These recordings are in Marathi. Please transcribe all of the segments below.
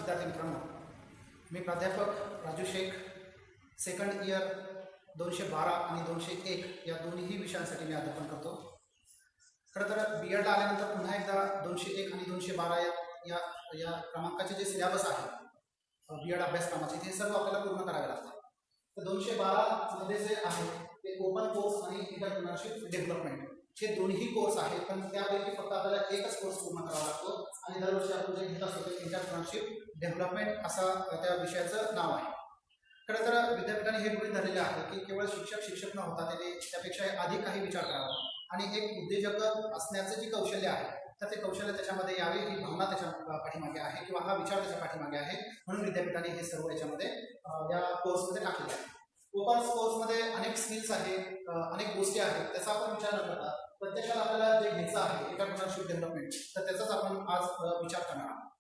विद्यार्थी मित्रांनो, मी प्राध्यापक राजू शेख, सेकंड इयर 212 आणि 201 या दोन्ही विषयांसाठी मी अध्यापन करतो. खरं तर बी एडला आल्यानंतर पुन्हा एकदा 201 आणि 212 या या क्रमांकाचे जे सिलेबस आहे बी एड अभ्यासक्रमाचे ते सर्व आपल्याला पूर्ण करावे लागतात. तर 212 मध्ये जे आहे ते ओपन कोर्स आणि एंटरप्रेन्योरशिप डेव्हलपमेंट हे दोन्ही कोर्स आहेत, पण त्यापैकी फक्त आपल्याला एकच कोर्स पूर्ण करावा लागतो आणि दरवर्षी आपण जे घेत असतो ते एंटरप्रेन्योरशिप डेव्हलपमेंट असं त्या विषयाचं नाव आहे. खरं तर विद्यापीठाने हे गृहीत धरलेले आहे की केवळ शिक्षक न होता त्यापेक्षा अधिक काही विचार करावा आणि एक उद्योजक असण्याचं जे कौशल्य आहे तर ते कौशल्य त्याच्यामध्ये यावे ही भावना त्याच्या पाठीमागे आहे किंवा हा विचार त्याच्या पाठीमागे आहे. म्हणून विद्यापीठाने हे सर्व याच्यामध्ये या कोर्समध्ये टाकलेले आहे. ओपन कोर्समध्ये अनेक स्किल्स आहेत, अनेक गोष्टी आहेत, त्याचा आपण विचार न करता प्रत्यक्षात आपल्याला जे घ्यायचं आहे एंटरप्रेन्योरशिप डेव्हलपमेंट तर त्याचाच आपण आज विचार करणार आहोत.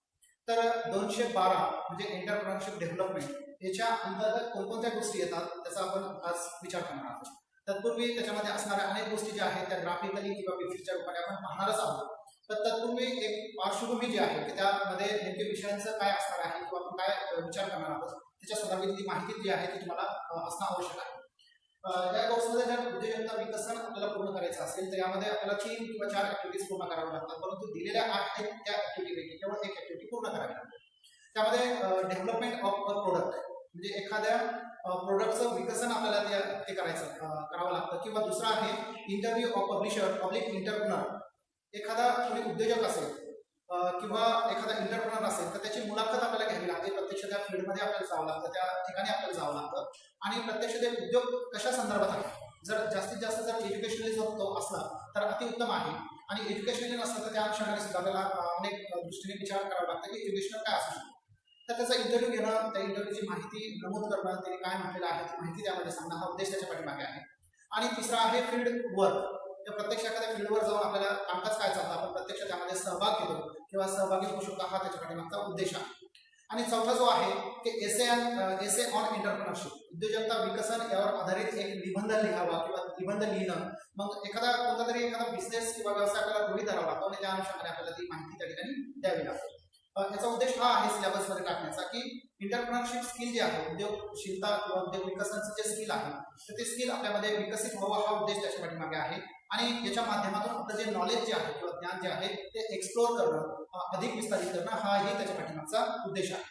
तर 212 म्हणजे एंटरप्रेन्योरशिप डेव्हलपमेंट याच्या अंतर्गत कोणकोणत्या गोष्टी येतात त्याचा आपण आज विचार करणार आहोत. तत्पूर्वी त्याच्यामध्ये असणाऱ्या अनेक गोष्टी ज्या आहेत त्या ग्राफिकली किंवा पिक्चरच्या रूपाने आपण पाहणारच आहोत. तर तत्पूर्वी एक पार्श्वभूमी जी आहे की त्यामध्ये नेमके विषयांचं काय असणार आहे किंवा आपण काय विचार करणार आहोत त्याच्या संदर्भातली माहिती जी आहे ती तुम्हाला असणं आवश्यक आहे. या कोर्समध्ये जर उद्योजकता विकसन आपल्याला पूर्ण करायचं असेल तर यामध्ये आपल्याला 3 किंवा 4 ऍक्टिव्हिटीज पूर्ण कराव्या लागतात, परंतु दिलेल्या आहेत त्या ऍक्टिव्हिटीपैकी केवळ एक ऍक्टिव्हिटी पूर्ण करावी लागते. त्यामध्ये डेव्हलपमेंट ऑफ अ प्रोडक्ट म्हणजे एखाद्या प्रोडक्टचं विकसन आपल्याला ते करावं लागतं, किंवा दुसरा आहे interview of publisher public entrepreneur. एखादा कोणी उद्योजक असेल किंवा एखादा इंटरप्रेन्योर असेल तर त्याची मुलाखत आपल्याला घ्यावी लागते. प्रत्यक्ष त्या फील्डमध्ये आपल्याला जावं लागतं, त्या ठिकाणी आपल्याला जावं लागतं आणि प्रत्यक्ष ते उद्योग कशा संदर्भात आहे. जर जास्तीत जास्त जर एज्युकेशनली जर तो असला तर अतिउत्तम आहे आणि एज्युकेशनली नसलं तर त्या अनुषंगाने सुद्धा आपल्याला अनेक दृष्टीने विचार करावा लागतं की एज्युकेशनल काय असू शकतं. तर त्याचा इंटरव्ह्यू घेणं, त्या इंटरव्ह्यूची माहिती नमूद करणं, त्यांनी काय म्हटलेलं आहे ती माहिती त्यामध्ये सांगणं हा उद्देश त्याच्या पाठीमागे आहे. आणि तिसरा आहे फील्ड वर्क. त्या प्रत्यक्ष एखाद्या फील्डवर जाऊन आपल्याला कामकाज काय चालतं आपण प्रत्यक्ष त्यामध्ये सहभाग घेतो किंवा सहभागी होऊ शकतो हा त्याच्या पाठीमागचा उद्देश आहे. आणि चौथा जो आहे ते एसे ऑन एंटरप्रेन्योरशिप उद्योजकता विकसन यावर आधारित एक निबंध लिहावा किंवा निबंध लिहिणं. मग कोणता तरी एखादा बिझनेस किंवा व्यवसाय आपल्याला गृहीत धरावा लागतो आणि त्या अनुषंगाने आपल्याला ती माहिती त्या ठिकाणी द्यावी लागते. याचा उद्देश हा आहे सिलेबसमध्ये टाकण्याचा की इंटरप्रेन्योरशिप स्किल जे आहे उद्योगशीलता किंवा उद्योग विकसनाचं जे स्किल आहे तर ते स्किल आपल्यामध्ये विकसित व्हावं हा उद्देश त्याच्या पाठीमागे आहे. आणि याच्या माध्यमातून आपलं जे नॉलेज जे आहे किंवा ज्ञान जे आहे ते एक्सप्लोर करणं, अधिक विस्तारित करणं हाही त्याच्या पाठीमागचा उद्देश आहे.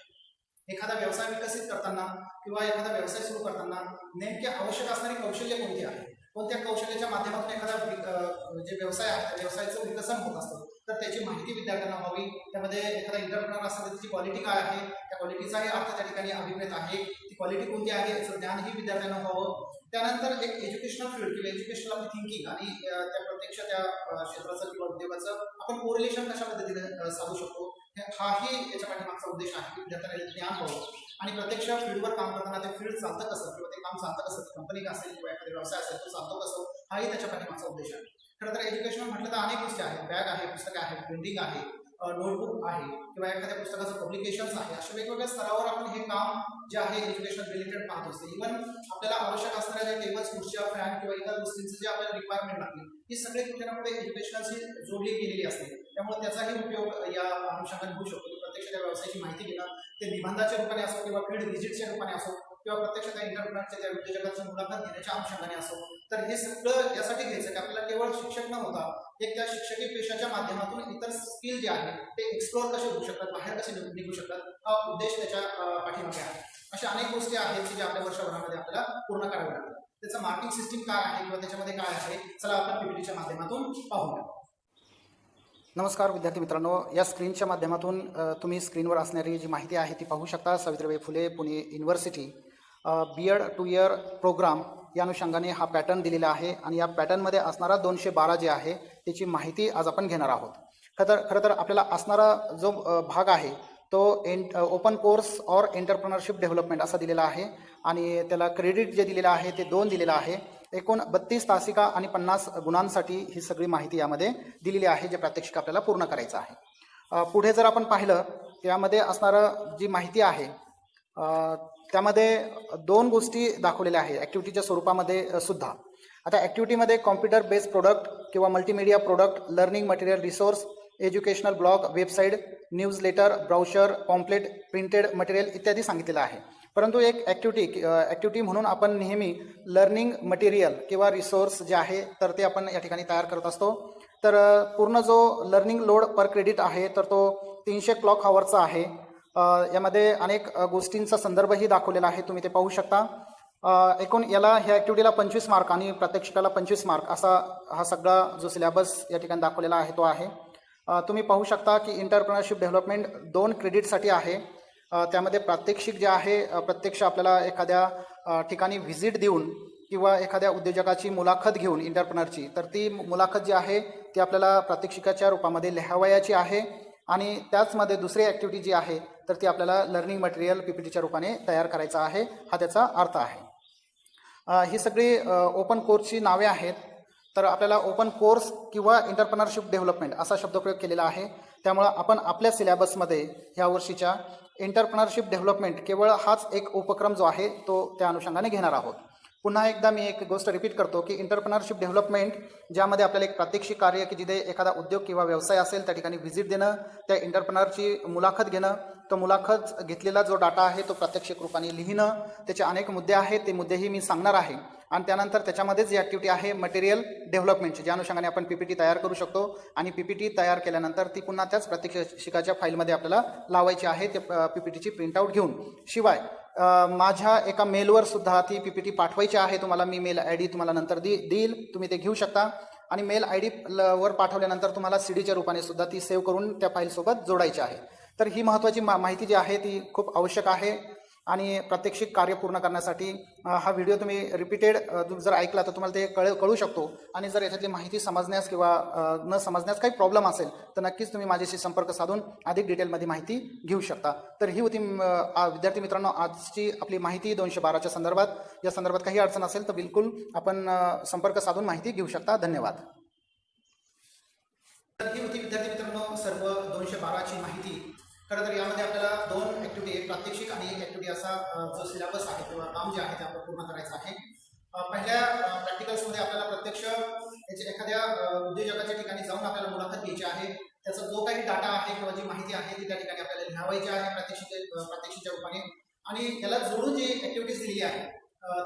एखादा व्यवसाय विकसित करताना किंवा एखादा व्यवसाय सुरू करताना नेमके आवश्यक असणारी कौशल्य कोणती आहे, कोणत्या कौशल्याच्या माध्यमातून एखादा जे व्यवसाय आहे त्या व्यवसायाचं विकसन होत असतं तर त्याची माहिती विद्यार्थ्यांना व्हावी. त्यामध्ये एखादा इंटरप्रेन्योर असेल तर त्याची क्वालिटी काय आहे, त्या क्वालिटीचाही अर्थ त्या ठिकाणी अभिप्रेत आहे. ती क्वालिटी कोणती आहे याचं ज्ञानही विद्यार्थ्यांना व्हावं. त्यानंतर एक एज्युकेशनल फील्ड किंवा एज्युकेशनल आपली थिंकिंग आणि त्या प्रत्यक्ष त्या क्षेत्राचं किंवा उद्योगाचं आपण कोरिलेशन कशा पद्धतीने साधू शकतो हाही याच्या पाठीमागचा उद्देश आहे की विद्यार्थ्यांना ज्ञान व्हावं. आणि प्रत्यक्ष फील्डवर काम करताना ते फील्ड चालतं कसं किंवा ते काम चालतं कसं, कंपनी असेल किंवा एखादा व्यवसाय असेल तो चालतो कसं हाही त्याच्या पाठीमागचा उद्देश आहे. खरं तर एज्युकेशनल म्हटलं तर अनेक गोष्टी आहेत. बॅग आहे, पुस्तक आहे, प्रिंटिंग आहे, नोटबुक आहे किंवा एखाद्या पुस्तकाचं पब्लिकेशन्स आहे. अशा वेगवेगळ्या स्तरावर आपण हे काम जे आहे एज्युकेशन रिलेटेड पाहत असतो. इव्हन आपल्याला आवश्यक असणाऱ्या ज्या टेबल्स, खुर्च्या, फॅन किंवा इतर गोष्टींचं जे आपल्याला रिक्वायरमेंट लागते ही सगळी कुठे ना कुठे एज्युकेशनशी जोडली गेलेली असते. त्यामुळे त्याचाही उपयोग या अनुषंगाने होऊ शकतो. प्रत्यक्ष त्या व्यवसायाची माहिती घेणं ते निबंधाच्या रूपाने असो किंवा फील्ड व्हिजिटच्या रूपाने असो किंवा प्रत्यक्ष त्या इंटरप्रेन्योरच्या त्या उद्योजकांची मुलाखत घेण्याच्या अनुषंगाने असो. तर हे सगळं यासाठी घ्यायचं की आपल्याला केवळ शिक्षक न होता एक त्या शिक्षकी पेशाच्या माध्यमातून इतर स्किल जे आहे ते एक्सप्लोर कसे होऊ शकतात, बाहेर कसे निघू शकतात हा उद्देश त्याच्या पाठीमागे आहे. अशा अनेक गोष्टी आहेत की ज्या आपल्या वर्षभरामध्ये आपल्याला पूर्ण कराव्या लागतात. त्याचं मार्किंग सिस्टीम काय आहे किंवा त्याच्यामध्ये काय आहे चला आपण पीपीटीच्या माध्यमातून पाहूया. नमस्कार विद्यार्थी मित्रांनो, या स्क्रीनच्या माध्यमातून तुम्ही स्क्रीनवर असणारी जी माहिती आहे ती पाहू शकता. Savitribai Phule Pune university B Ed 2 year programme या अनुषंगाने हा पॅटर्न दिलेला आहे आणि या पॅटर्नमध्ये असणारा 212 जे आहे त्याची माहिती आज आपण घेणार आहोत. खरं तर आपल्याला असणारा जो भाग आहे तो open course or entrepreneurship development असा दिलेला आहे आणि त्याला क्रेडिट जे दिलेलं आहे ते 2 दिलेलं आहे. एकूण 32 तासिका आणि 50 गुणांसाठी ही सगळी माहिती यामध्ये दिलेली आहे जे प्रात्यक्षिक आपल्याला पूर्ण करायचं आहे. पुढे जर आपण पाहिलं त्यामध्ये असणारं जी माहिती आहे त्यामध्ये 2 गोष्टी दाखवलेल्या आहेत ॲक्टिव्हिटीच्या स्वरूपामध्ये सुद्धा. आता ॲक्टिव्हिटीमध्ये कॉम्प्युटर बेस्ड प्रोडक्ट किंवा multimedia product, learning material resource, educational blog, website, newsletter, brochure, pamphlet, printed material इत्यादी सांगितलेलं आहे. परंतु एक ॲक्टिव्हिटी म्हणून आपण नेहमी लर्निंग मटेरियल किंवा रिसोर्स जे आहे तर ते आपण या ठिकाणी तयार करत असतो. तर पूर्ण जो लर्निंग लोड पर क्रेडिट आहे तर तो 300 क्लॉक हॉवरचा आहे. यामध्ये अनेक गोष्टींचा संदर्भही दाखवलेला आहे, तुम्ही ते पाहू शकता. एकूण याला ह्या ॲक्टिव्हिटीला 25 मार्क आणि प्रात्यक्षिकाला 25 मार्क असा हा सगळा जो सिलेबस या ठिकाणी दाखवलेला आहे तो आहे. तुम्ही पाहू शकता की एंटरप्रेन्योरशिप डेव्हलपमेंट 2 क्रेडिटसाठी आहे. त्यामध्ये प्रात्यक्षिक जे आहे प्रत्यक्ष आपल्याला एखाद्या ठिकाणी व्हिजिट देऊन किंवा एखाद्या उद्योजकाची मुलाखत घेऊन एंटरप्रेन्योरची, तर ती मुलाखत जी आहे ती आपल्याला प्रात्यक्षिकाच्या रूपामध्ये लिहावयाची आहे. आणि त्याचमध्ये दुसरी ॲक्टिव्हिटी जी आहे तर ती आपल्याला लर्निंग मटेरियल PPTच्या रूपाने तयार करायचं आहे, हा त्याचा अर्थ आहे. ही सगळी ओपन कोर्सची नावे आहेत. तर आपल्याला ओपन कोर्स किंवा एंटरप्रेन्योरशिप डेव्हलपमेंट असा शब्दप्रयोग केलेला आहे. त्यामुळं आपण आपल्या सिलेबसमध्ये ह्या वर्षीच्या एंटरप्रेन्योरशिप डेव्हलपमेंट केवळ हाच एक उपक्रम जो आहे तो त्या अनुषंगाने घेणार आहोत. पुन्हा एकदा मी एक गोष्ट रिपीट करतो की एंटरप्रेन्योरशिप डेव्हलपमेंट ज्यामध्ये आपल्याला एक प्रात्यक्षिक कार्य की जिथे एखादा उद्योग किंवा व्यवसाय असेल त्या ठिकाणी व्हिजिट देणं, त्या एंटरप्रेन्योरची मुलाखत घेणं, तो मुलाखत घेतलेला जो डाटा आहे तो प्रात्यक्षिक रूपाने लिहिणं, त्याचे अनेक मुद्दे आहेत, ते मुद्देही मी सांगणार आहे. आणि त्यानंतर त्याच्यामध्येच जी ॲक्टिव्हिटी आहे मटेरियल डेव्हलपमेंटची, ज्या अनुषंगाने आपण PPT तयार करू शकतो आणि PPT तयार केल्यानंतर ती पुन्हा त्याच प्रात्यक्षिकाच्या फाईलमध्ये आपल्याला लावायची आहे, ते PPTची प्रिंटआउट घेऊन. शिवाय माझ्या एका मेलवर सुद्धा ती PPT पाठवायची आहे तुम्हाला. मी मेल ID तुम्हाला नंतर देईल, तुम्ही ते घेऊ शकता. आणि मेल ID वर पाठवल्यानंतर तुम्हाला CDच्या रूपाने सुद्धा ती सेव्ह करून त्या फाईलसोबत जोडायची आहे. तर ही महत्त्वाची माहिती जी आहे ती खूप आवश्यक आहे. आणि प्रात्यक्षिक कार्य पूर्ण करण्यासाठी हा व्हिडिओ तुम्ही रिपीटेड जर ऐकला तर तुम्हाला ते कळू शकतो. आणि जर याच्यातली माहिती समजण्यास किंवा न समजण्यास काही प्रॉब्लेम असेल तर नक्कीच तुम्ही माझ्याशी संपर्क साधून अधिक डिटेलमध्ये माहिती घेऊ शकता. तर ही होती विद्यार्थी मित्रांनो आजची आपली माहिती 212च्या संदर्भात. या संदर्भात काही अडचण असेल तर बिलकुल आपण संपर्क साधून माहिती घेऊ शकता. धन्यवाद. तर ही होती विद्यार्थी मित्रांनो सर्व 212ची माहिती. खरं तर यामध्ये आपल्याला 2 ॲक्टिव्हिटी, एक प्रात्यक्षिक आणि एक ॲक्टिव्हिटी असा जो सिलेबस आहे किंवा काम जे आहे ते आपल्याला पूर्ण करायचं आहे. पहिल्या प्रॅक्टिकल्समध्ये आपल्याला प्रत्यक्ष एखाद्या उद्योजकाच्या ठिकाणी जाऊन आपल्याला मुलाखत घ्यायची आहे. त्याचा जो काही डाटा आहे किंवा जी माहिती आहे ती त्या ठिकाणी आपल्याला लिहावायची आहे प्रात्यक्षिकच्या रूपाने. आणि याला जोडून जी ॲक्टिव्हिटीज दिलेली आहे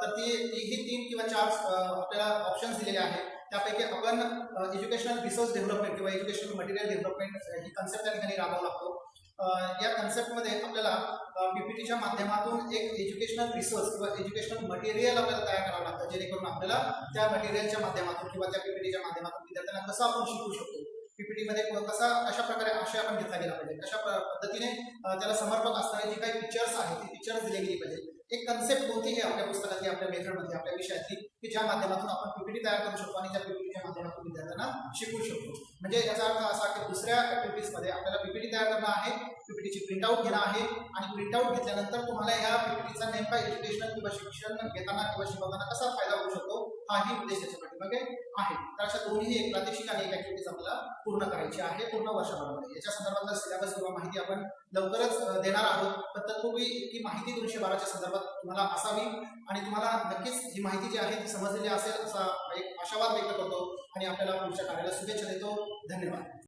तर ही 3 किंवा 4 आपल्याला ऑप्शन्स दिलेले आहेत. त्यापैकी आपण एज्युकेशनल रिसोर्स डेव्हलपमेंट किंवा एज्युकेशनल मटेरियल डेव्हलपमेंट ही कन्सेप्ट त्या ठिकाणी राबवावं लागतो. या कन्सेप्टमध्ये आपल्याला PPTच्या माध्यमातून एक एज्युकेशनल रिसोर्स किंवा एज्युकेशनल मटेरियल आपल्याला तयार करावं लागतं, जेणेकरून आपल्याला त्या मटेरियलच्या माध्यमातून किंवा त्या PPTच्या माध्यमातून विद्यार्थ्यांना कसं आपण शिकू शकतो, PPTमध्ये कशा प्रकारे आशय आपण घेतला गेला पाहिजे, कशा पद्धतीने त्याला समर्पक असणारे जे काही पिक्चर्स आहेत ती पिक्चर्स दिली गेली पाहिजे. एक कन्सेप्ट कोणतीही आपल्या पुस्तकातली, आपल्या मेथडमध्ये, आपल्या विषयातली की ज्या माध्यमातून आपण PPT तयार करू शकतो आणि त्या PPTच्या माध्यमातून विद्यार्थ्यांना शिकवू शकतो. म्हणजे याचा अर्थ असा की दुसऱ्या ॲक्टिव्हिटीजमध्ये आपल्याला PPT तयार करणं आहे, PPTची प्रिंटआउट घेणं आहे आणि प्रिंटआउट घेतल्यानंतर तुम्हाला ह्या PPTचा नेमका एज्युकेशनल किंवा शिक्षण घेताना किंवा शिकवताना कसा फायदा होऊ शकतो हाही उद्देश त्याच्या पाठीमागे आहे. तर अशा दोन्ही एक प्रात्यक्षिक आणि एक ॲक्टिव्हिटीज आपल्याला पूर्ण करायची आहे पूर्ण वर्षभरामध्ये. याच्या संदर्भातला सिलेबस किंवा माहिती आपण लवकरच देणार आहोत. पण तत्पूर्वी इतकी माहिती 212च्या संदर्भात तुम्हाला असावी आणि तुम्हाला नक्कीच ही माहिती जी आहे ती समजलेली असेल असा एक आशावाद व्यक्त करतो आणि आपल्याला पुढच्या कार्याला शुभेच्छा देतो. धन्यवाद.